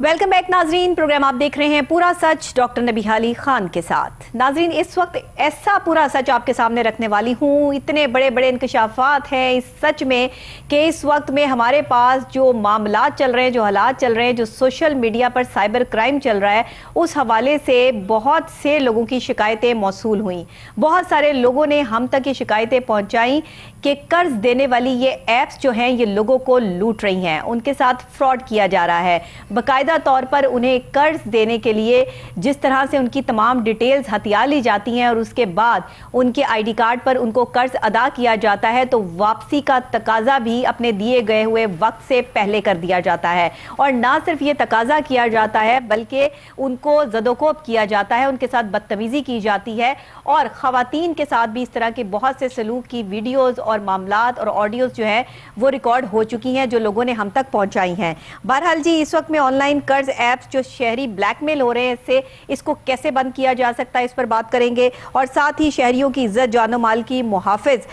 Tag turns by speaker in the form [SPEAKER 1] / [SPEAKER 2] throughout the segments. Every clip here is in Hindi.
[SPEAKER 1] वेलकम बैक नाजरीन। प्रोग्राम आप देख रहे हैं पूरा सच डॉक्टर नबीहा अली खान के साथ। नाजरीन, इस वक्त ऐसा पूरा सच आपके सामने रखने वाली हूँ। इतने बड़े बड़े इंकशाफात हैं इस सच में कि इस वक्त में हमारे पास जो मामला चल रहे हैं, जो हालात चल रहे हैं, जो सोशल मीडिया पर साइबर क्राइम चल रहा है, उस हवाले से बहुत से लोगों की शिकायतें मौसूल हुई। बहुत सारे लोगों ने हम तक ये शिकायतें पहुँचाई कि कर्ज देने वाली ये ऐप्स जो हैं ये लोगों को लूट रही हैं, उनके साथ फ्रॉड किया जा रहा है। बाकायदा तौर पर उन्हें कर्ज देने के लिए जिस तरह से उनकी तमाम डिटेल्स हथिया ली जाती हैं और उसके बाद उनके आईडी कार्ड पर उनको कर्ज अदा किया जाता है, तो वापसी का तकाजा भी अपने दिए गए हुए वक्त से पहले कर दिया जाता है। और ना सिर्फ ये तकाजा किया जाता है बल्कि उनको ज़दोकोब किया जाता है, उनके साथ बदतमीजी की जाती है और ख़वातीन के साथ भी इस तरह के बहुत से सलूक की वीडियोज़ और मामलात और ऑडियोज़ जो है वो रिकॉर्ड हो चुकी हैं, जो लोगों ने हम तक पहुँचाई हैं। बहरहाल जी, इस वक्त में ऑनलाइन कर्ज ऐप्स जो शहरी ब्लैकमेल हो रहे हैं, इसको कैसे बंद किया जा सकता है, इस पर बात करेंगे। और साथ ही शहरियों की इज्जत जानो माल की मुहाफिज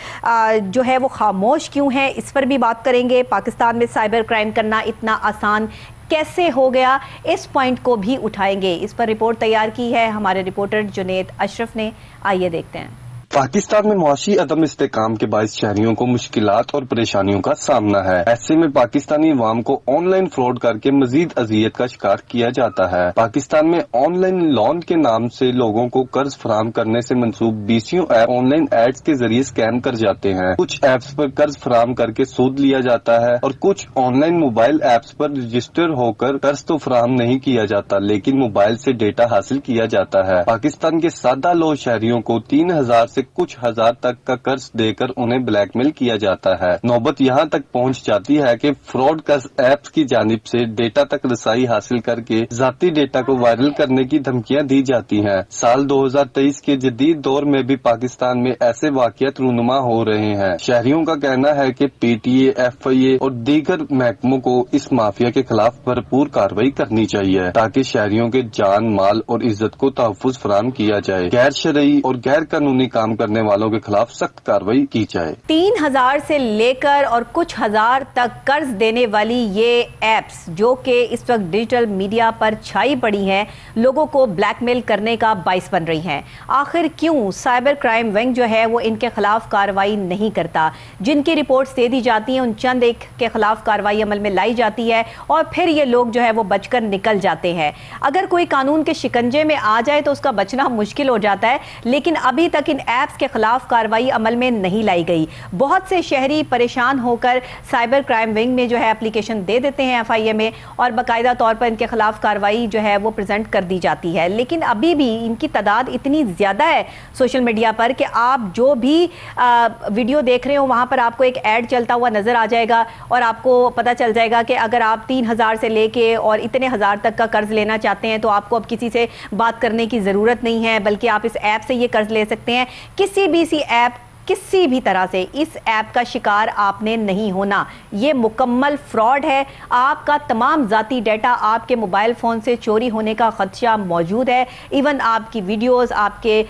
[SPEAKER 1] जो है वो खामोश क्यों है, इस पर भी बात करेंगे। पाकिस्तान में साइबर क्राइम करना इतना आसान कैसे हो गया, इस पॉइंट को भी उठाएंगे। इस पर रिपोर्ट तैयार की है हमारे रिपोर्टर जुनेद अशरफ ने। आइए देखते हैं।
[SPEAKER 2] पाकिस्तान में मुआशी अदम इस्तेकाम के बायस शहरियों को मुश्किलात और परेशानियों का सामना है। ऐसे में पाकिस्तानी अवाम को ऑनलाइन फ्रॉड करके मजीद अजियत का शिकार किया जाता है। पाकिस्तान में ऑनलाइन लोन के नाम से लोगों को कर्ज फराम करने से मंसूब बीसियों ऐप ऑनलाइन एड्स के जरिए स्कैम कर जाते हैं। कुछ ऐप्स पर कर्ज फराम करके सूद लिया जाता है और कुछ ऑनलाइन मोबाइल ऐप्स पर रजिस्टर होकर कर्ज तो फराम नहीं किया जाता, लेकिन मोबाइल से डेटा हासिल किया जाता है। पाकिस्तान के सादा लोग शहरियों को 3000 से कुछ हजार तक का कर्ज देकर उन्हें ब्लैकमेल किया जाता है। नौबत यहाँ तक पहुँच जाती है कि फ्रॉड कर्ज ऐप्स की जानिब से डेटा तक रसाई हासिल करके जाती डेटा को वायरल करने की धमकियां दी जाती हैं। साल 2023 के जदीद दौर में भी पाकिस्तान में ऐसे वाकयात रूनुमा हो रहे हैं। शहरियों का कहना है कि PTA, FIA और दीगर महकमों को इस माफिया के खिलाफ भरपूर कार्रवाई करनी चाहिए ताकि शहरियों के जान, माल और इज्जत को तहफ्फुज फराहम किया जाए। गैर शरई और गैर कानूनी काम करने वालों के खिलाफ सख्त कार्रवाई की जाए।
[SPEAKER 1] 3000 से लेकर और कुछ हजार तक कर्ज देने वाली ये एप्स जो कि इस वक्त डिजिटल मीडिया पर छाई पड़ी हैं, लोगों को ब्लैकमेल करने का बाइस बन रही हैं। आखिर क्यों साइबर क्राइम विंग जो है वो इनके खिलाफ कार्रवाई नहीं करता? जिनकी रिपोर्ट्स दे दी जाती हैं उन चंद एक के खिलाफ कार्रवाई अमल में लाई जाती है और फिर ये लोग जो है वो बचकर निकल जाते हैं। अगर कोई कानून के शिकंजे में आ जाए तो उसका बचना मुश्किल हो जाता है, लेकिन अभी तक इन ऐप्स के खिलाफ कार्रवाई अमल में नहीं लाई गई। बहुत से शहरी परेशान होकर साइबर क्राइम विंग में जो है एप्लीकेशन दे देते हैं FIA में और बाकायदा तौर पर इनके खिलाफ कार्रवाई जो है वो प्रेजेंट कर दी जाती है। लेकिन अभी भी इनकी तादाद इतनी ज़्यादा है सोशल मीडिया पर कि आप जो भी वीडियो देख रहे हो वहाँ पर आपको एक ऐड चलता हुआ नज़र आ जाएगा और आपको पता चल जाएगा कि अगर आप 3000 से लेके और इतने हजार तक का कर्ज लेना चाहते हैं तो आपको अब किसी से बात करने की ज़रूरत नहीं है, बल्कि आप इस ऐप से ये कर्ज ले सकते हैं। किसी भी सी ऐप किसी भी तरह से इस ऐप का शिकार आपने नहीं होना। ये मुकम्मल फ्रॉड है। आपका तमाम ज़ाती डाटा आपके मोबाइल फ़ोन से चोरी होने का ख़दशा मौजूद है। इवन आपकी वीडियोस, आपके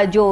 [SPEAKER 1] जो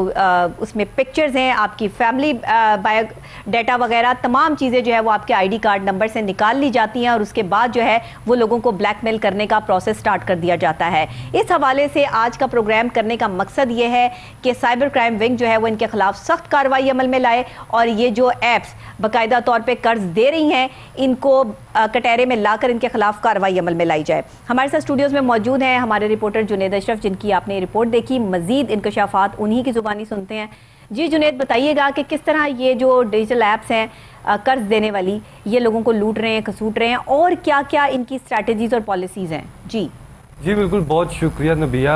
[SPEAKER 1] उसमें पिक्चर्स हैं, आपकी फैमिली डाटा वगैरह तमाम चीज़ें जो है वो आपके ID कार्ड नंबर से निकाल ली जाती हैं और उसके बाद जो है वो लोगों को ब्लैकमेल करने का प्रोसेस स्टार्ट कर दिया जाता है। इस हवाले से आज का प्रोग्राम करने का मकसद ये है कि साइबर क्राइम विंग जो है वो इनके खिलाफ सख्त कार्रवाई अमल में लाए और ये जो एप्स बाकायदा तौर पे कर्ज दे रही हैं इनको कटहरे में लाकर इनके खिलाफ कार्रवाई अमल में लाई जाए। हमारे साथ स्टूडियोज में मौजूद हैं हमारे रिपोर्टर जुनेद अशरफ, जिनकी आपने रिपोर्ट देखी। मजीद इंकशाफात उन्हीं की जुबानी सुनते हैं। जी जुनेद, बताइएगा कि किस तरह ये जो डिजिटल ऐप्स हैं कर्ज देने वाली, ये लोगों को लूट रहे हैं, खसूट रहे हैं और क्या क्या इनकी स्ट्रैटेजीज और पॉलिसीज हैं?
[SPEAKER 3] जी बिल्कुल, बहुत शुक्रिया नबिया।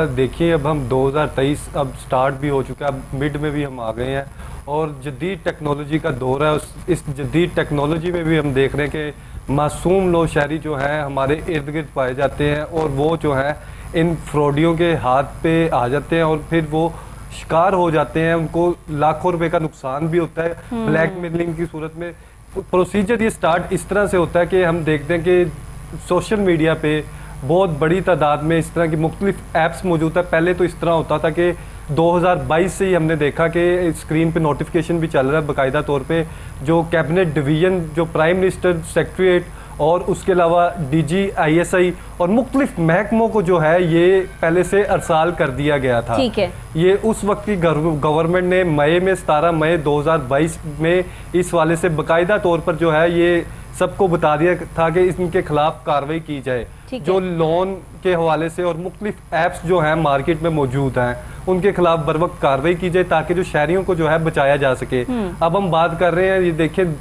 [SPEAKER 3] देखिए, अब हम 2023 अब स्टार्ट भी हो चुका है, अब मिड में भी हम आ गए हैं और जदीद टेक्नोलॉजी का दौर है। इस जदीद टेक्नोलॉजी में भी हम देख रहे हैं कि मासूम लोग शहरी जो हैं हमारे इर्द गिर्द पाए जाते हैं और वो जो है इन फ्रॉडियों के हाथ पे आ जाते हैं और फिर वो शिकार हो जाते हैं। उनको लाखों रुपए का नुकसान भी होता है ब्लैकमेलिंग की सूरत में। प्रोसीजर ये स्टार्ट इस तरह से होता है कि हम देखते हैं कि सोशल मीडिया पे बहुत बड़ी तादाद में इस तरह की मुख्तलिफ ऐप्स मौजूद है। पहले तो इस तरह होता था कि 2022 से ही हमने देखा कि स्क्रीन पे नोटिफिकेशन भी चल रहा है बाकायदा तौर पे, जो कैबिनेट डिवीजन, जो प्राइम मिनिस्टर सेक्रेटरीट और उसके अलावा DGISI और मुख्तलिफ महकमों को जो है ये पहले से अरसाल कर दिया गया था।
[SPEAKER 1] ठीक है।
[SPEAKER 3] ये उस वक्त की गवर्नमेंट ने मई में 17 मई 2022 में इस वाले से बाकायदा तौर पर जो है ये सबको बता दिया था कि इनके खिलाफ कार्रवाई की जाए। जो लोन के हवाले से और मुख्तलिफ ऐप्स जो हैं मार्केट में मौजूद हैं उनके खिलाफ बर वक्त कार्रवाई की जाए ताकि जो शहरियों को जो है बचाया जा सके। अब हम बात कर रहे हैं, ये देखिए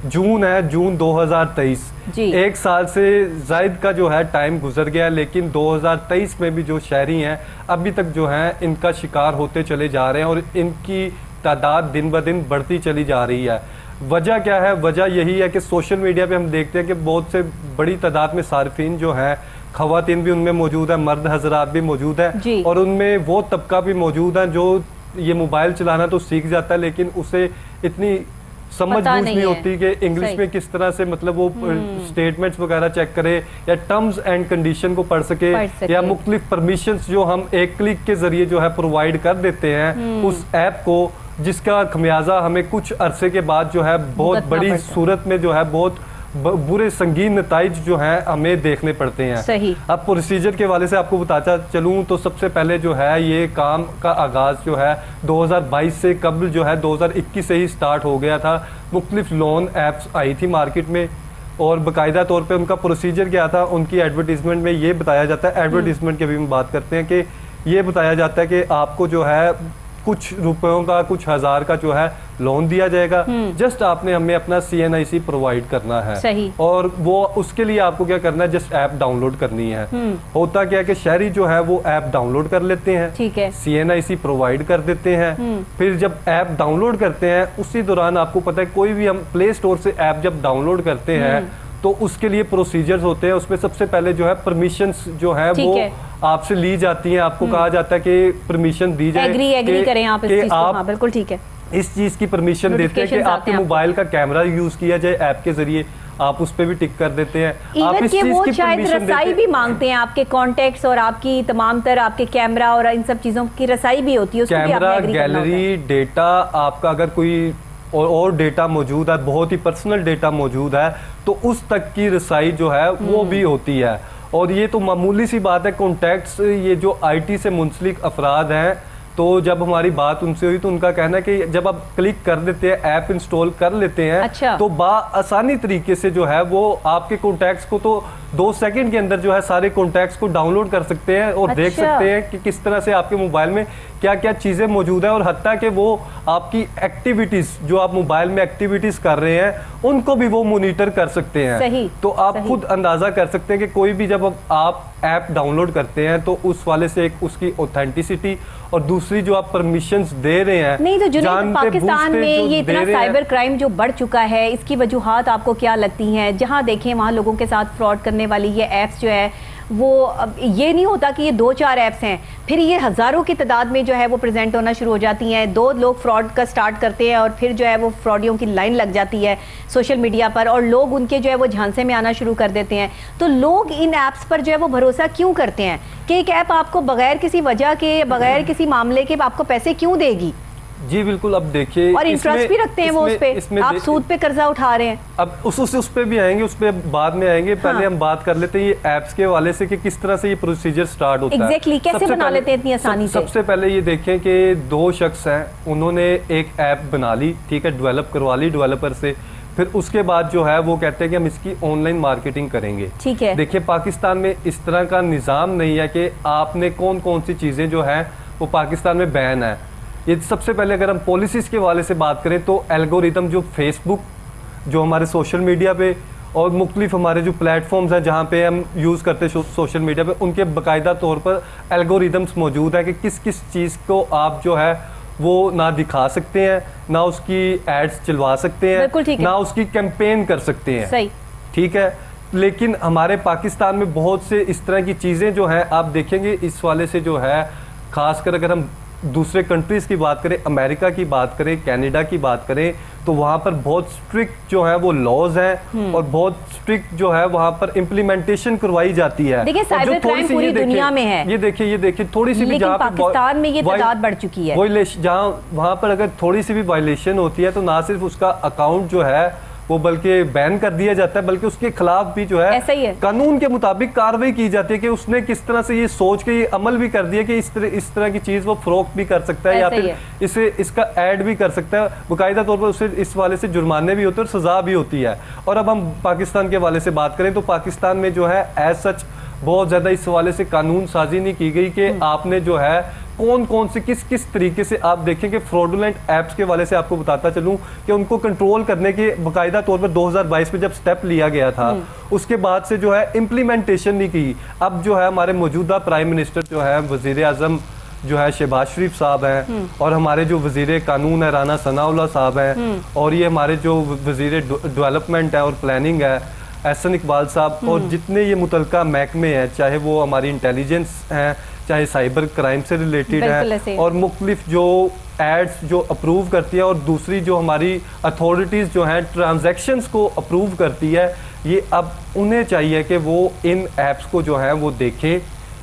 [SPEAKER 3] जून है, जून 2023, एक साल से जायद का जो है टाइम गुजर गया, लेकिन 2023 में भी जो शहरी हैं अभी तक जो है इनका शिकार होते चले जा रहे हैं और इनकी तादाद दिन ब दिन बढ़ती चली जा रही है। वजह क्या है? वजह यही है कि सोशल मीडिया पे हम देखते हैं कि बहुत से बड़ी तादाद में सार्फिन जो हैं, खवातीन भी उनमें मौजूद है, मर्द हजरात भी मौजूद है और उनमें वो तबका भी मौजूद है जो ये मोबाइल चलाना तो सीख जाता है लेकिन उसे इतनी समझ बूझ नहीं होती कि इंग्लिश में किस तरह से मतलब वो स्टेटमेंट्स वगैरह चेक करे या टर्म्स एंड कंडीशन को पढ़ सके या मुख्तलिफ परमिशंस जो हम एक क्लिक के जरिए जो है प्रोवाइड कर देते हैं उस ऐप को, जिसका खमियाजा हमें कुछ अरसे के बाद जो है बहुत बड़ी सूरत में जो है बहुत बुरे संगीन नताइज जो हैं हमें देखने पड़ते हैं।
[SPEAKER 1] सही।
[SPEAKER 3] अब प्रोसीजर के वाले से आपको बताता चलूं तो सबसे पहले जो है ये काम का आगाज जो है 2022 से कबल जो है 2021 से ही स्टार्ट हो गया था। मुख्तलिफ लोन ऐप्स आई थी मार्केट में और बाकायदा तौर पे उनका प्रोसीजर क्या था, उनकी एडवर्टीजमेंट में ये बताया जाता है, एडवर्टीजमेंट की भी हम बात करते हैं कि ये बताया जाता है कि आपको जो है कुछ रुपयों का, कुछ हजार का जो है लोन दिया जाएगा, जस्ट आपने हमें अपना CNIC प्रोवाइड करना है।
[SPEAKER 1] सही।
[SPEAKER 3] और वो उसके लिए आपको क्या करना है, जस्ट ऐप डाउनलोड करनी है। होता क्या है कि शहरी जो है वो ऐप डाउनलोड कर लेते हैं,
[SPEAKER 1] ठीक है,
[SPEAKER 3] CNIC प्रोवाइड कर देते हैं। फिर जब ऐप डाउनलोड करते हैं उसी दौरान आपको पता है कोई भी हम प्ले स्टोर से ऐप जब डाउनलोड करते हैं तो उसके लिए प्रोसीजर्स होते हैं। उसमें सबसे पहले जो है परमिशंस जो है वो आपसे ली जाती हैं, आपको कहा जाता है कि परमिशन दी जाए,
[SPEAKER 1] एग्री करें आप इस चीज को। हाँ, बिल्कुल ठीक है।
[SPEAKER 3] इस चीज की परमिशन देते हैं कि आपके मोबाइल का कैमरा यूज किया जाए ऐप के जरिए, आप उस पे भी टिक कर देते हैं।
[SPEAKER 1] आप इस चीज की शायद रसाई भी मांगते हैं, आपके कॉन्टेक्ट्स और आपकी तमाम तरह आपके कैमरा और इन सब चीजों की रसाई भी होती है।
[SPEAKER 3] कैमरा, गैलरी, डेटा, आपका अगर कोई और डेटा मौजूद है, बहुत ही पर्सनल डेटा मौजूद है तो उस तक की रसाई जो है वो भी होती है। और ये तो मामूली सी बात है, कॉन्टैक्ट्स, ये जो IT से मुंसलिक अफराद हैं तो जब हमारी बात उनसे हुई तो उनका कहना है कि जब आप क्लिक कर देते हैं, ऐप इंस्टॉल कर लेते हैं तो आसानी तरीके से जो है वो आपके कॉन्टैक्ट्स को तो 2 सेकंड के अंदर जो है सारे कॉन्टैक्ट्स को डाउनलोड कर सकते हैं और देख सकते हैं कि किस तरह से आपके मोबाइल में क्या क्या चीजें मौजूद है और हत्ता कि वो आपकी एक्टिविटीज जो आप मोबाइल में एक्टिविटीज कर रहे हैं उनको भी वो मॉनिटर कर सकते हैं।
[SPEAKER 1] सही,
[SPEAKER 3] तो आप खुद अंदाजा कर सकते हैं कि कोई भी जब आप ऐप डाउनलोड करते हैं तो उस वाले से एक उसकी ऑथेंटिसिटी और दूसरी जो आप परमिशंस दे रहे हैं।
[SPEAKER 1] नहीं तो जुनैद, पाकिस्तान में ये इतना साइबर क्राइम जो बढ़ चुका है, इसकी वजूहात आपको क्या लगती हैं? जहां देखें वहां लोगों के साथ फ्रॉड करने वाली ये ऐप्स जो है वो, अब ये नहीं होता कि ये 2-4 ऐप्स हैं, फिर ये हज़ारों की तादाद में जो है वो प्रेजेंट होना शुरू हो जाती हैं। 2 लोग फ्रॉड का स्टार्ट करते हैं और फिर जो है वो फ्रॉडियों की लाइन लग जाती है सोशल मीडिया पर और लोग उनके जो है वो झांसे में आना शुरू कर देते हैं। तो लोग इन ऐप्स पर जो है वो भरोसा क्यों करते हैं कि एक ऐप आपको बगैर किसी वजह के, बगैर किसी मामले के आपको पैसे क्यों देगी?
[SPEAKER 3] जी बिल्कुल, अब देखिए
[SPEAKER 1] और इंटरेस्ट भी रखते हैं वो उस पे, आप सूद पे कर्जा उठा रहे हैं।
[SPEAKER 3] अब उस पे भी आएंगे, उस पे बाद में आएंगे। पहले हम बात कर लेते हैं ये ऐप्स के वाले से कि किस तरह से ये प्रोसीजर स्टार्ट होता है।
[SPEAKER 1] एग्जैक्टली, कैसे बना लेते हैं इतनी आसानी से?
[SPEAKER 3] सबसे पहले ये देखें कि 2 शख्स हैं, उन्होंने एक ऐप बना ली, ठीक है, डेवलप करवा ली डेवलपर से। फिर उसके बाद जो है वो कहते हैं कि हम इसकी ऑनलाइन मार्केटिंग करेंगे।
[SPEAKER 1] ठीक है,
[SPEAKER 3] देखिए पाकिस्तान में इस तरह का निज़ाम नहीं है कि आपने कौन कौन सी चीज़ें जो है वो पाकिस्तान में बैन है। ये सबसे पहले अगर हम पॉलिसीज़ के वाले से बात करें तो एल्गोरिदम जो फेसबुक, जो हमारे सोशल मीडिया पे और मुख्तलिफ हमारे जो प्लेटफॉर्म्स हैं जहाँ पे हम यूज़ करते हैं सोशल मीडिया पे, उनके बाकायदा तौर पर एल्गोरिदम्स मौजूद हैं कि किस किस चीज़ को आप जो है वो ना दिखा सकते हैं, ना उसकी एड्स चलवा सकते हैं, ना उसकी कैंपेन कर सकते हैं।
[SPEAKER 1] सही,
[SPEAKER 3] ठीक है। लेकिन हमारे पाकिस्तान में बहुत से इस तरह की चीज़ें जो हैं आप देखेंगे इस वाले से जो है, ख़ासकर अगर हम दूसरे कंट्रीज़ की बात करें, अमेरिका की बात करें, कनाडा की बात करें, तो वहाँ पर बहुत स्ट्रिक्ट जो है वो लॉज हैं और बहुत स्ट्रिक्ट जो है वहाँ पर इम्प्लीमेंटेशन करवाई जाती है।
[SPEAKER 1] देखिए साइबर क्राइम पूरी दुनिया में है।
[SPEAKER 3] ये देखिए थोड़ी सी भी,
[SPEAKER 1] जहाँ पाकिस्तान में ये तादाद बढ़ चुकी है,
[SPEAKER 3] जहाँ वहाँ पर अगर थोड़ी सी भी वायलेशन होती है तो ना सिर्फ उसका अकाउंट जो है वो बल्कि बैन कर दिया जाता है, बल्कि उसके खिलाफ भी जो
[SPEAKER 1] ऐसा ही
[SPEAKER 3] है
[SPEAKER 1] है।
[SPEAKER 3] कानून के मुताबिक कार्रवाई की जाती है कि उसने किस तरह से ये सोच के ये अमल भी कर दिया कि इस तरह की चीज वो फरोख्त भी कर सकता है या
[SPEAKER 1] ऐसा ही
[SPEAKER 3] फिर
[SPEAKER 1] है।
[SPEAKER 3] इसे इसका ऐड भी कर सकता है। बाकायदा तौर पर उसे इस वाले से जुर्माने भी होते हैं और सजा भी होती है। और अब हम पाकिस्तान के हवाले से बात करें तो पाकिस्तान में जो है एज सच बहुत ज्यादा इस हवाले से कानून साजी नहीं की गई कि आपने जो है कौन कौन से किस किस तरीके से, आप देखें कि फ्रॉडुलेंट ऐप्स के वाले से आपको बताता चलूं कि उनको कंट्रोल करने के बाकायदा तौर पर 2022 में जब स्टेप लिया गया था उसके बाद से जो है इम्प्लीमेंटेशन नहीं की। अब जो है हमारे मौजूदा प्राइम मिनिस्टर जो है वजीर आजम जो है शहबाज शरीफ साहब हैं और हमारे जो वजीर कानून है राना सनाउल्लाह साहब हैं और ये हमारे जो वजीर डेवलपमेंट है और प्लानिंग है एहसन इकबाल साहब और जितने ये मुतलका महकमे हैं, चाहे वो हमारी इंटेलिजेंस हैं, चाहे साइबर क्राइम से रिलेटेड है और मुख्तलिफ जो एड्स जो अप्रूव करती है और दूसरी जो हमारी अथॉरिटीज़ जो हैं ट्रांजैक्शंस को अप्रूव करती है, ये अब उन्हें चाहिए कि वो इन ऐप्स को जो है वो देखें।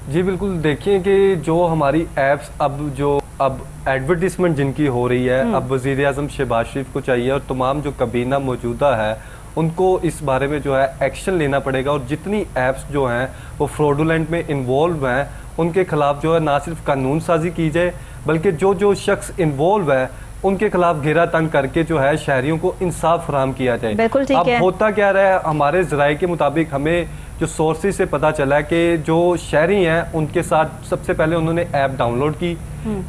[SPEAKER 3] जी बिल्कुल, देखें कि जो हमारी ऐप्स अब एडवर्टीजमेंट जिनकी हो रही है, अब वज़ीर आज़म शहबाज शरीफ को चाहिए और तमाम जो काबीना मौजूदा है उनको इस बारे में जो है एक्शन लेना पड़ेगा और जितनी ऐप्स जो हैं वो फ्रॉडुलेंट में इन्वॉल्व हैं उनके खिलाफ जो है ना सिर्फ कानून साजी की जाए बल्कि जो जो शख्स इन्वॉल्व है उनके खिलाफ घेरा तंग करके जो है शहरियों को इंसाफ फराहम किया जाए।
[SPEAKER 1] बिल्कुल ठीक है।
[SPEAKER 3] अब होता क्या रहा है, हमारे ज़राए के मुताबिक हमें जो सोर्सेज से पता चला है कि जो शहरी हैं उनके साथ सबसे पहले उन्होंने ऐप डाउनलोड की।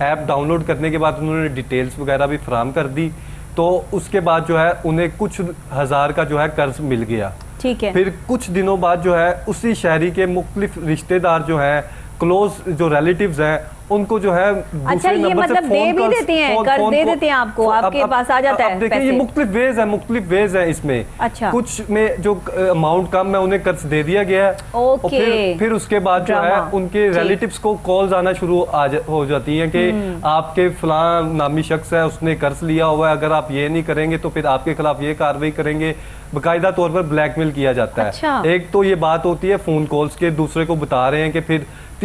[SPEAKER 3] ऐप डाउनलोड करने के बाद उन्होंने डिटेल्स वगैरह भी फराहम कर दी, तो उसके बाद जो है उन्हें कुछ हज़ार का जो है कर्ज मिल गया।
[SPEAKER 1] ठीक है।
[SPEAKER 3] फिर कुछ दिनों बाद जो है उसी शहरी के मुख्तलिफ रिश्तेदार जो हैं, क्लोज जो रिलेटिव्स हैं, उनको जो है
[SPEAKER 1] अच्छा, ये मतलब दे भी देते हैं, कर्ज दे देते हैं आपको, आपके पास आ जाता है
[SPEAKER 3] देखिए, ये मुख्तलिफ वेज है इसमें।
[SPEAKER 1] अच्छा।
[SPEAKER 3] कुछ में जो अमाउंट कम है उन्हें कर्ज दे दिया गया है और फिर उसके बाद जो है उनके रिलेटिव्स को कॉल्स आना शुरू हो जाती हैं कि आपके फलां नामी शख्स है, उसने कर्ज लिया हुआ है, अगर आप ये नहीं करेंगे तो फिर आपके खिलाफ ये कार्रवाई करेंगे। बाकायदा तौर पर ब्लैकमेल किया जाता है।
[SPEAKER 1] अच्छा। एक
[SPEAKER 3] तो ये बात होती है फोन कॉल्स के, दूसरे को बता रहे हैं कि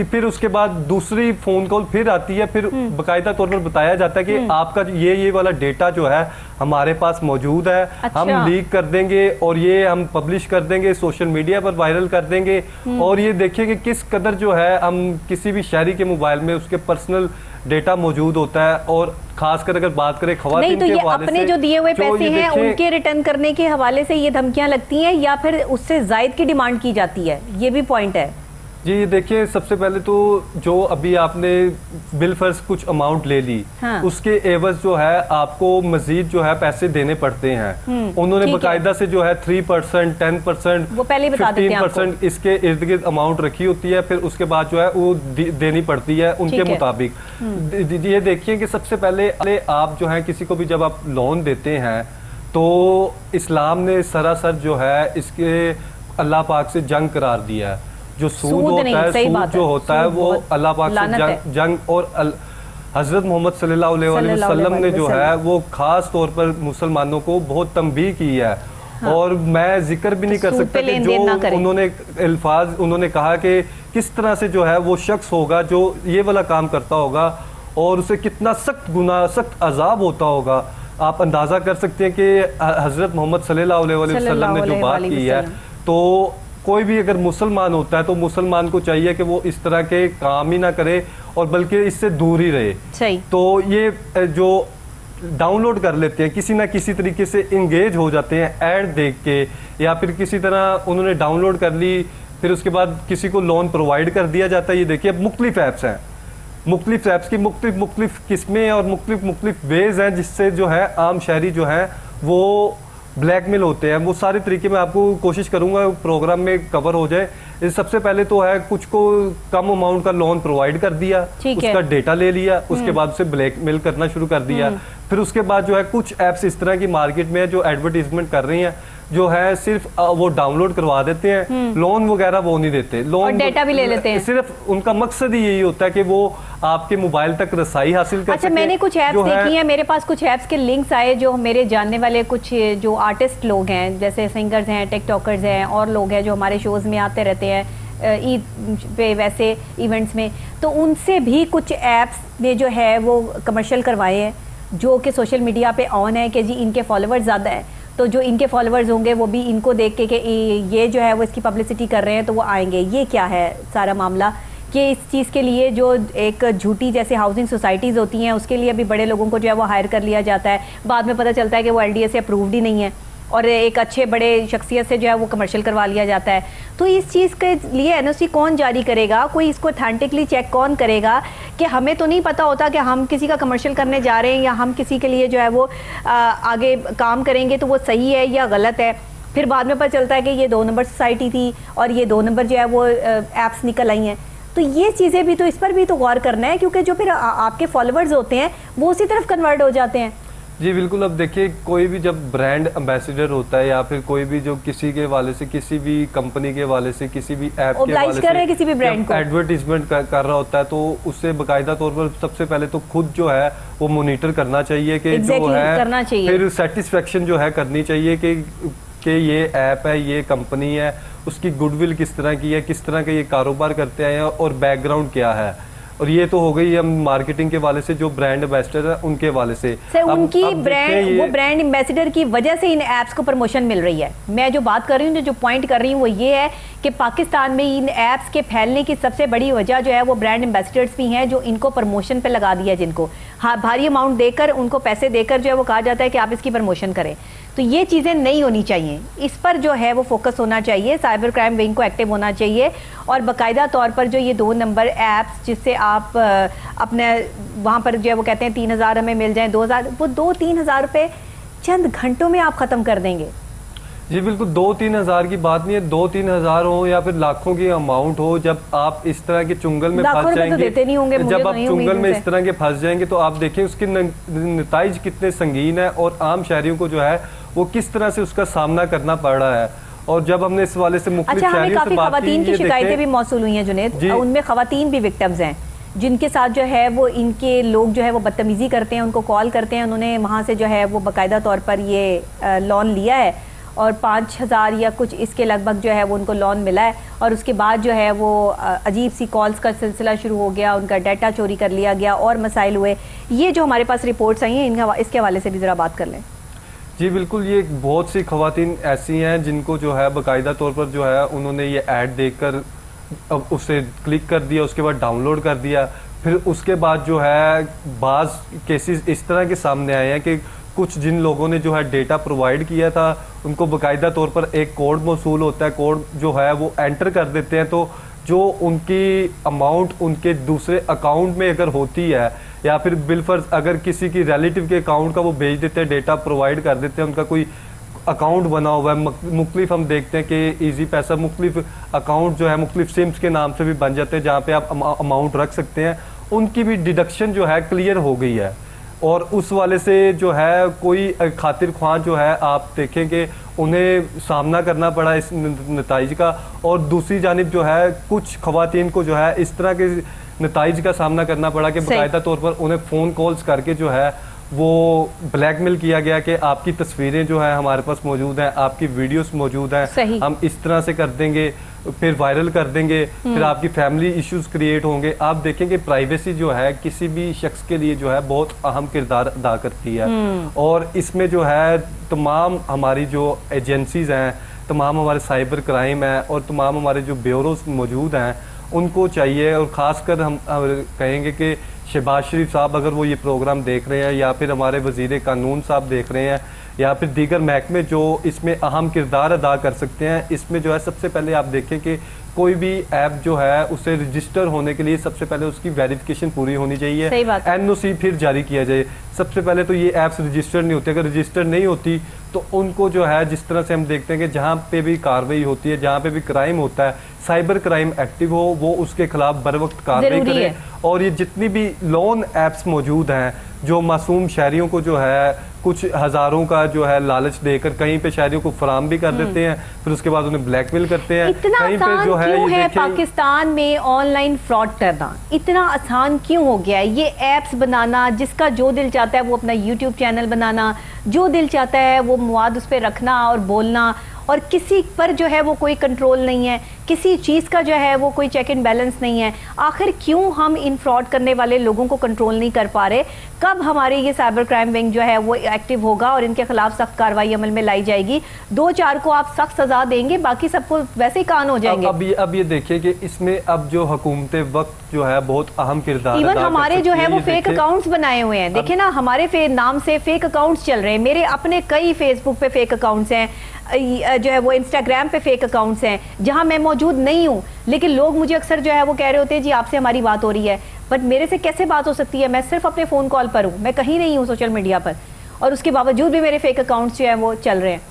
[SPEAKER 3] फिर उसके बाद दूसरी फोन कॉल फिर आती है, फिर बाकायदा तौर पर बताया जाता है कि आपका ये वाला डेटा जो है हमारे पास मौजूद है।
[SPEAKER 1] अच्छा।
[SPEAKER 3] हम लीक कर देंगे और ये हम पब्लिश कर देंगे, सोशल मीडिया पर वायरल कर देंगे और ये देखिए कि किस कदर जो है हम किसी भी शहरी के मोबाइल में उसके पर्सनल डेटा मौजूद होता है। और खासकर अगर बात करें खवातीन
[SPEAKER 1] तो
[SPEAKER 3] के
[SPEAKER 1] ये
[SPEAKER 3] हवाले
[SPEAKER 1] अपने
[SPEAKER 3] से,
[SPEAKER 1] जो दिए हुए पैसे हैं उनके रिटर्न करने के हवाले से ये धमकियां लगती हैं या फिर उससे जायद की डिमांड की जाती है, ये भी पॉइंट है।
[SPEAKER 3] जी देखिए, सबसे पहले तो जो अभी आपने बिल फर्ज कुछ अमाउंट ले ली,
[SPEAKER 1] हाँ।
[SPEAKER 3] उसके एवज जो है आपको मजीद जो है पैसे देने पड़ते हैं। उन्होंने बाकायदा से जो है 3%, 10%,
[SPEAKER 1] वो पहले बता देते हैं
[SPEAKER 3] 15% इसके इर्द गिर्द अमाउंट रखी होती है, फिर उसके बाद जो है वो देनी पड़ती है उनके मुताबिक। ये देखिए कि सबसे पहले आप जो है किसी को भी जब आप लोन देते हैं तो इस्लाम ने सरासर जो है इसके अल्लाह पाक से जंग करार दिया है। जो सूद होता है, सूद जो होता है वो अल्लाह पाक से जंग और हजरत मोहम्मद सल्लल्लाहु अलैहि वसल्लम ने जो है वो खास तौर पर मुसलमानों को बहुत तंबीह की है। हाँ। और मैं जिक्र भी नहीं कर सकता कि जो उन्होंने अल्फाज उन्होंने कहा कि किस तरह से जो है वो शख्स होगा जो ये वाला काम करता होगा और उसे कितना सख्त गुनाह, सख्त अजाब होता होगा। आप अंदाजा कर सकते हैं कि हजरत मोहम्मद सल्लल्लाहु अलैहि वसल्लम ने जो बात की है, तो कोई भी अगर मुसलमान होता है तो मुसलमान को चाहिए कि वो इस तरह के काम ही ना करे और बल्कि इससे दूर ही रहे।
[SPEAKER 1] सही।
[SPEAKER 3] तो ये जो डाउनलोड कर लेते हैं, किसी ना किसी तरीके से इंगेज हो जाते हैं ऐड देख के, या फिर किसी तरह उन्होंने डाउनलोड कर ली, फिर उसके बाद किसी को लोन प्रोवाइड कर दिया जाता है। ये देखिए, अब मुख्तलिफ ऐप्स हैं, मुख्तलिफ ऐप्स की मुख्तलिफ किस्में और मुख्तलिफ वेज हैं जिससे जो है आम शहरी जो है वो ब्लैकमेल होते हैं। वो सारे तरीके मैं आपको कोशिश करूंगा प्रोग्राम में कवर हो जाए। सबसे पहले तो है कुछ को कम अमाउंट का लोन प्रोवाइड कर दिया, उसका डेटा ले लिया, उसके बाद उसे ब्लैकमेल करना शुरू कर दिया। फिर उसके बाद जो है कुछ ऐप्स इस तरह की मार्केट में है जो एडवर्टीजमेंट कर रही हैं, जो है सिर्फ वो डाउनलोड करवा देते हैं, लोन वगैरह वो नहीं देते, लोन
[SPEAKER 1] डेटा भी ले लेते हैं।
[SPEAKER 3] सिर्फ उनका मकसद ही यही होता है कि वो आपके मोबाइल तक रसाई हासिल कर सके।
[SPEAKER 1] अच्छा, मैंने कुछ ऐप्स देखी हैं, मेरे पास कुछ ऐप्स के लिंक्स आए जो मेरे जानने वाले कुछ जो आर्टिस्ट लोग हैं, जैसे सिंगर्स हैं, टिकटॉकर्स हैं और लोग हैं जो हमारे शोज में आते रहते हैं ईद पे वैसे इवेंट्स में, तो उनसे भी कुछ ऐप्स ने जो है वो कमर्शियल करवाए हैं जो कि सोशल मीडिया पे ऑन है कि जी इनके फॉलोअर्स ज़्यादा हैं, तो जो इनके फॉलोअर्स होंगे वो भी इनको देख के कि ये जो है वो इसकी पब्लिसिटी कर रहे हैं तो वो आएंगे। ये क्या है सारा मामला कि इस चीज़ के लिए जो एक झूठी जैसे हाउसिंग सोसाइटीज़ होती हैं उसके लिए भी बड़े लोगों को जो है वो हायर कर लिया जाता है, बाद में पता चलता है कि वो LDA से अप्रूव्ड ही नहीं है और एक अच्छे बड़े शख्सियत से जो है वो कमर्शियल करवा लिया जाता है। तो इस चीज़ के लिए NOC कौन जारी करेगा, कोई इसको ऑथेंटिकली चेक कौन करेगा कि हमें तो नहीं पता होता कि हम किसी का कमर्शियल करने जा रहे हैं या हम किसी के लिए जो है वो आगे काम करेंगे तो वो सही है या गलत है। फिर बाद में पता चलता है कि ये 2 नंबर सोसाइटी थी और ये 2 नंबर जो है वो ऐप्स निकल आई हैं। तो ये चीज़ें भी तो इस पर भी तो गौर करना है, क्योंकि जो फिर आपके फॉलोअर्स होते हैं वो उसी तरफ कन्वर्ट हो जाते हैं।
[SPEAKER 3] जी बिल्कुल। अब देखिए, कोई भी जब ब्रांड एम्बेसडर होता है या फिर कोई भी जो किसी के वाले से, किसी भी कंपनी के वाले से, किसी भी ऐप के वाले से
[SPEAKER 1] किसी भी ब्रांड को
[SPEAKER 3] एडवर्टीजमेंट कर रहा होता है तो उससे बाकायदा तौर पर सबसे पहले तो खुद जो है वो मॉनिटर करना चाहिए कि जो है, फिर सेटिस्फेक्शन जो है करनी चाहिए कि ये ऐप है, ये कंपनी है, उसकी गुडविल किस तरह की है, किस तरह के ये कारोबार करते हैं और बैकग्राउंड क्या है। और ये तो हो गई हम मार्केटिंग के वाले से, जो ब्रांड एम्बेसडर है उनके वाले से।
[SPEAKER 1] उनकी ब्रांड, वो ब्रांड एम्बेसडर की वजह से इन ऐप्स को प्रमोशन मिल रही है। मैं जो बात कर रही हूँ, जो पॉइंट कर रही हूँ वो ये है कि पाकिस्तान में इन ऐप्स के फैलने की सबसे बड़ी वजह जो है वो ब्रांड एम्बेसडर्स भी हैं, जो इनको प्रमोशन पे लगा दिया, जिनको भारी अमाउंट देकर, उनको पैसे देकर जो है वो कहा जाता है कि आप इसकी प्रमोशन करें। तो ये चीज़ें नहीं होनी चाहिए, इस पर जो है वो फोकस होना चाहिए, साइबर क्राइम विंग को एक्टिव होना चाहिए और बाकायदा तौर पर जो ये 2 नंबर ऐप्स जिससे आप अपने वहाँ पर जो है वो कहते हैं 3000 हमें मिल जाए, 2000, वो 2-3 हज़ार रुपये चंद घंटों में आप ख़त्म कर देंगे।
[SPEAKER 3] जी बिल्कुल, 2-3 हज़ार की बात नहीं है, 2-3 हज़ार हो या फिर लाखों की अमाउंट हो, जब आप इस तरह के चुंगल में फंस जाएंगे, जब आप चुंगल में इस तरह के फंस जाएंगे तो आप देखें उसके नताइज कितने संगीन है और आम शहरियों को जो है वो किस तरह से उसका सामना करना पड़ रहा है। और जब हमने इस वाले से मुख्तलिफ शहरियों से बात की,
[SPEAKER 1] शिकायतें भी मौसूल हुई हैं जुनैद, उनमें खवातीन भी विक्टिम्स हैं जिनके साथ जो है वो इनके लोग जो है वो बदतमीजी करते हैं, उनको कॉल करते हैं, उन्होंने वहाँ से जो है वो बाकायदा तौर पर ये लोन लिया है और 5000 या कुछ इसके लगभग जो है वो उनको लोन मिला है और उसके बाद जो है वो अजीब सी कॉल्स का सिलसिला शुरू हो गया, उनका डाटा चोरी कर लिया गया और मसाइल हुए। ये जो हमारे पास रिपोर्ट्स आई हैं इसके हवाले से भी ज़रा बात कर लें।
[SPEAKER 3] जी बिल्कुल, ये बहुत सी खवातीन ऐसी हैं जिनको जो है बाकायदा तौर पर जो है उन्होंने ये ऐड देखकर अब उसे क्लिक कर दिया, उसके बाद डाउनलोड कर दिया, फिर उसके बाद जो है बाज़ केसेस इस तरह के सामने आए हैं कि कुछ जिन लोगों ने जो है डेटा प्रोवाइड किया था उनको बाकायदा तौर पर एक कोड मौसूल होता है, कोड जो है वो एंटर कर देते हैं तो जो उनकी अमाउंट उनके दूसरे अकाउंट में अगर होती है या फिर बिलफर्ज अगर किसी की रिलेटिव के अकाउंट का वो भेज देते हैं, डेटा प्रोवाइड कर देते हैं, उनका कोई अकाउंट बना हुआ है, मुख्तलिफ हम देखते हैं कि इजी पैसा मुख्तलिफ अकाउंट जो है मुख्तलिफ सिम्स के नाम से भी बन जाते हैं जहाँ पे आप अमाउंट रख सकते हैं, उनकी भी डिडक्शन जो है क्लियर हो गई है। और उस वाले से जो है कोई खातिर ख्वाह जो है आप देखें कि उन्हें सामना करना पड़ा इस नताइज का, और दूसरी जानिब जो है कुछ खवातीन को जो है इस तरह के नताइज का सामना करना पड़ा कि बाकायदा तौर पर उन्हें फ़ोन कॉल्स करके जो है वो ब्लैकमेल किया गया कि आपकी तस्वीरें जो है हमारे पास मौजूद हैं, आपकी वीडियोस मौजूद हैं, हम इस तरह से कर देंगे, फिर वायरल कर देंगे, फिर आपकी फैमिली इश्यूज क्रिएट होंगे। आप देखेंगे प्राइवेसी जो है किसी भी शख्स के लिए जो है बहुत अहम किरदार अदा करती है और इसमें जो है तमाम हमारी जो एजेंसीज हैं, तमाम हमारे साइबर क्राइम है और तमाम हमारे जो ब्यूरोज मौजूद हैं उनको चाहिए, और ख़ासकर हम कहेंगे कि शहबाज शरीफ साहब अगर वो ये प्रोग्राम देख रहे हैं या फिर हमारे वज़ीर कानून साहब देख रहे हैं या फिर दीगर महकमे जो इसमें अहम किरदार अदा कर सकते हैं, इसमें जो है सबसे पहले आप देखें कि कोई भी ऐप जो है उसे रजिस्टर होने के लिए सबसे पहले उसकी वेरिफिकेशन पूरी होनी चाहिए, NOC फिर जारी किया जाए। सबसे पहले तो ये ऐप्स रजिस्टर्ड नहीं होती, अगर रजिस्टर्ड नहीं होती तो उनको जो है जिस तरह से हम देखते हैं कि जहाँ पे भी कार्रवाई होती है, जहाँ पे भी क्राइम होता है, साइबर क्राइम एक्टिव हो, वो उसके खिलाफ बर वक्त कार्रवाई करे। और ये जितनी भी लोन ऐप्स मौजूद हैं जो मासूम शहरियों को जो है कुछ हजारों का जो है लालच देकर कहीं पे शहरियों को फराम भी कर देते हैं, फिर उसके बाद उन्हें ब्लैकमेल करते हैं।
[SPEAKER 1] इतना
[SPEAKER 3] कहीं
[SPEAKER 1] आसान
[SPEAKER 3] पे जो है
[SPEAKER 1] क्यों है पाकिस्तान में ऑनलाइन फ्रॉड करना, इतना आसान क्यों हो गया है? ये ऐप्स बनाना, जिसका जो दिल चाहता है वो अपना यूट्यूब चैनल बनाना, जो दिल चाहता है वो मवाद उस पर रखना और बोलना, और किसी पर जो है वो कोई कंट्रोल नहीं है, किसी चीज़ का जो है वो कोई चेक एंड बैलेंस नहीं है। आखिर क्यों हम इन फ्रॉड करने वाले लोगों को कंट्रोल नहीं कर पा रहे? कब हमारे ये साइबर क्राइम विंग जो है वो एक्टिव होगा और इनके खिलाफ सख्त कार्रवाई अमल में लाई जाएगी? 2-4 को आप सख्त सजा देंगे, बाकी सबको वैसे ही कान हो जाएंगे।
[SPEAKER 3] अब ये देखिए कि इसमें अब जो हुकूमतें वक्त जो है बहुत अहम किरदार
[SPEAKER 1] इवन हमारे जो है वो फेक अकाउंट्स बनाए हुए हैं। देखिए ना, हमारे नाम से फेक अकाउंट्स चल रहे हैं। मेरे अपने कई फेसबुक पे फेक अकाउंट्स हैं, जो है वो इंस्टाग्राम पे फेक अकाउंट्स हैं जहां मैं मौजूद नहीं हूं, लेकिन लोग मुझे अक्सर जो है वो कह रहे होते हैं जी आपसे हमारी बात हो रही है। बट मेरे से कैसे बात हो सकती है? मैं सिर्फ अपने फोन कॉल पर हूं, मैं कहीं नहीं हूं सोशल मीडिया पर, और उसके बावजूद भी मेरे फेक अकाउंट्स जो है वो चल रहे हैं।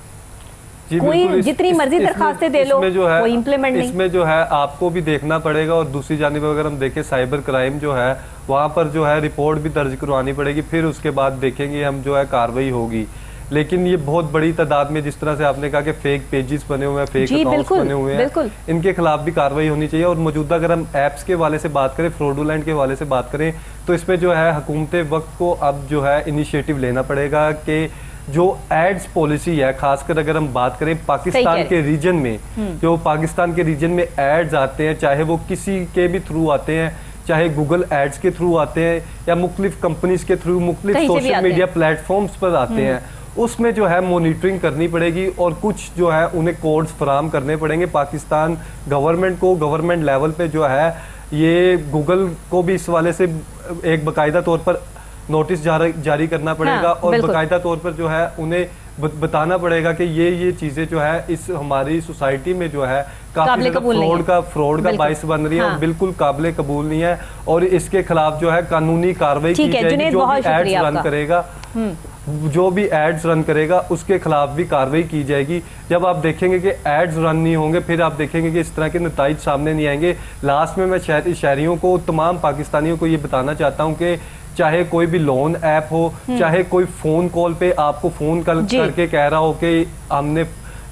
[SPEAKER 1] कोई जितनी मर्जी दरखास्तें दे लो, कोई इम्प्लीमेंट नहीं।
[SPEAKER 3] इसमें जो है आपको भी देखना पड़ेगा, और दूसरी जानिब अगर हम देखें साइबर क्राइम जो है वहाँ पर जो है रिपोर्ट भी दर्ज करवानी पड़ेगी, फिर उसके बाद देखेंगे हम जो है कार्रवाई होगी। लेकिन ये बहुत बड़ी तादाद में, जिस तरह से आपने कहा कि फेक पेजेस बने हुए हैं, फेक अकाउंट्स बने हुए हैं, इनके खिलाफ भी कार्रवाई होनी चाहिए। और मौजूदा अगर हम ऐप्स के हवाले से बात करें, फ्रॉडुलेंट के हवाले से बात करें, तो इसमें जो है हुकूमत वक्त को अब जो है इनिशिएटिव लेना पड़ेगा कि जो एड्स पॉलिसी है, खासकर अगर हम बात करें पाकिस्तान के रीजन में, जो पाकिस्तान के रीजन में एड्स आते हैं, चाहे वो किसी के भी थ्रू आते हैं, चाहे गूगल एड्स के थ्रू आते हैं या मुख्तलिफ कंपनीज के थ्रू, मुख्तलिफ सोशल मीडिया प्लेटफॉर्म्स पर आते हैं, उसमें जो है मॉनिटरिंग करनी पड़ेगी और कुछ जो है उन्हें कोड्स फराहम करने पड़ेंगे पाकिस्तान गवर्नमेंट को। गवर्नमेंट लेवल पे जो है ये गूगल को भी इस वाले से एक बाकायदा तौर पर नोटिस जारी करना पड़ेगा, और बाकायदा तौर पर जो है उन्हें बताना पड़ेगा कि ये चीजें जो है इस हमारी सोसाइटी में जो है काफी फ्रॉड का बाइस बन रही है, और बिल्कुल काबिल कबूल नहीं है, और इसके खिलाफ जो है कानूनी कार्रवाई की जाएगी। जो भी एड्स रन करेगा उसके खिलाफ भी कार्रवाई की जाएगी। जब आप देखेंगे कि एड्स रन नहीं होंगे, फिर आप देखेंगे कि इस तरह के नतीजे सामने नहीं आएंगे। लास्ट में मैं शहरियों को, तमाम पाकिस्तानियों को ये बताना चाहता हूँ कि चाहे कोई भी लोन ऐप हो, चाहे कोई फोन कॉल पे आपको फोन करके कह रहा हो कि हमने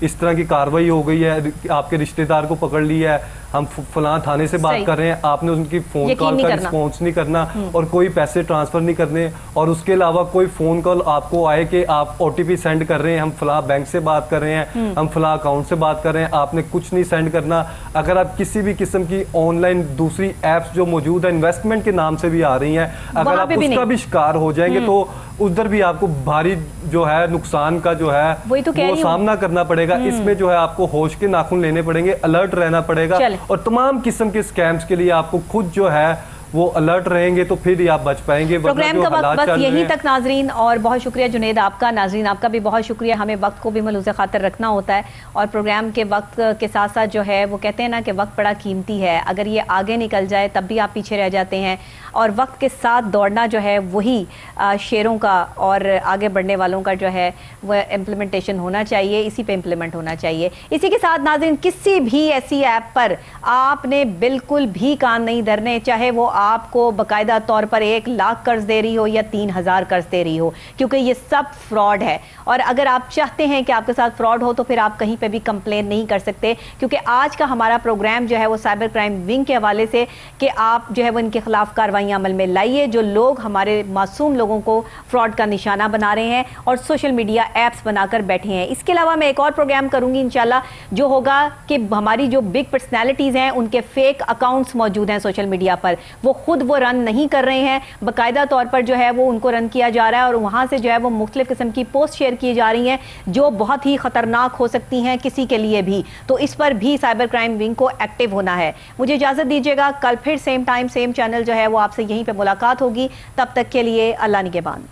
[SPEAKER 3] इस तरह की कार्रवाई हो गई है, आपके रिश्तेदार को पकड़ लिया है, हम फलां थाने से बात कर रहे हैं, आपने उनकी फोन कॉल का रिस्पॉन्स नहीं करना और कोई पैसे ट्रांसफर नहीं करने, और उसके अलावा कोई फोन कॉल आपको आए कि आप ओटीपी सेंड कर रहे हैं, हम फलां बैंक से बात कर रहे हैं, हम फलां अकाउंट से बात कर रहे हैं, आपने कुछ नहीं सेंड करना। अगर आप किसी भी किस्म की ऑनलाइन दूसरी एप्स जो मौजूद है इन्वेस्टमेंट के नाम से भी आ रही हैं, अगर आप उसका भी शिकार हो जाएंगे तो उधर भी आपको भारी जो है नुकसान का जो है वो सामना करना पड़ेगा। इसमें जो है आपको होश के नाखून लेने पड़ेंगे, अलर्ट रहना पड़ेगा, और तमाम किस्म के स्कैम्स के लिए आपको खुद जो है वो अलर्ट रहेंगे, तो फिर ही आप बच पाएंगे।
[SPEAKER 1] प्रोग्राम का वक्त बस यहीं तक नाजरीन, और बहुत शुक्रिया जुनेद आपका। नाजरीन आपका भी बहुत शुक्रिया। हमें वक्त को भी मलूज़ खातर रखना होता है, और प्रोग्राम के वक्त के साथ साथ जो है वो कहते हैं ना कि वक्त बड़ा कीमती है, अगर ये आगे निकल जाए तब भी आप पीछे रह जाते हैं, और वक्त के साथ दौड़ना जो है वही शेरों का और आगे बढ़ने वालों का जो है वह इम्प्लीमेंटेशन होना चाहिए, इसी पे इम्प्लीमेंट होना चाहिए। इसी के साथ नाज़रीन किसी भी ऐसी ऐप पर आपने बिल्कुल भी कान नहीं धरने, चाहे वो आपको बाकायदा तौर पर 1 लाख कर्ज दे रही हो या 3000 कर्ज दे रही हो, क्योंकि ये सब फ्रॉड है। और अगर आप चाहते हैं कि आपके साथ फ्रॉड हो तो फिर आप कहीं पे भी कंप्लेन नहीं कर सकते, क्योंकि आज का हमारा प्रोग्राम जो है वो साइबर क्राइम विंग के हवाले से कि आप जो है वो इनके खिलाफ कार्रवाइयां अमल में लाइए, जो लोग हमारे मासूम लोगों को फ्रॉड का निशाना बना रहे हैं और सोशल मीडिया ऐप्स बनाकर बैठे हैं। इसके अलावा मैं एक और प्रोग्राम करूंगी इंशाल्लाह, जो होगा कि हमारी जो बिग पर्सनैलिटीज़ हैं उनके फेक अकाउंट्स मौजूद हैं सोशल मीडिया पर, वो खुद वो रन नहीं कर रहे हैं, बाकायदा तौर पर जो है वो उनको रन किया जा रहा है, और वहाँ से जो है वो मुख्तलिफ किस्म की पोस्ट शेयर की जा रही हैं जो बहुत ही ख़तरनाक हो सकती हैं किसी के लिए भी। तो इस पर भी साइबर क्राइम विंग को एक्टिव होना है। मुझे इजाज़त दीजिएगा, कल फिर सेम टाइम सेम चैनल जो है वो आपसे यहीं पर मुलाकात होगी। तब तक के लिए अल्लाह निगहबान।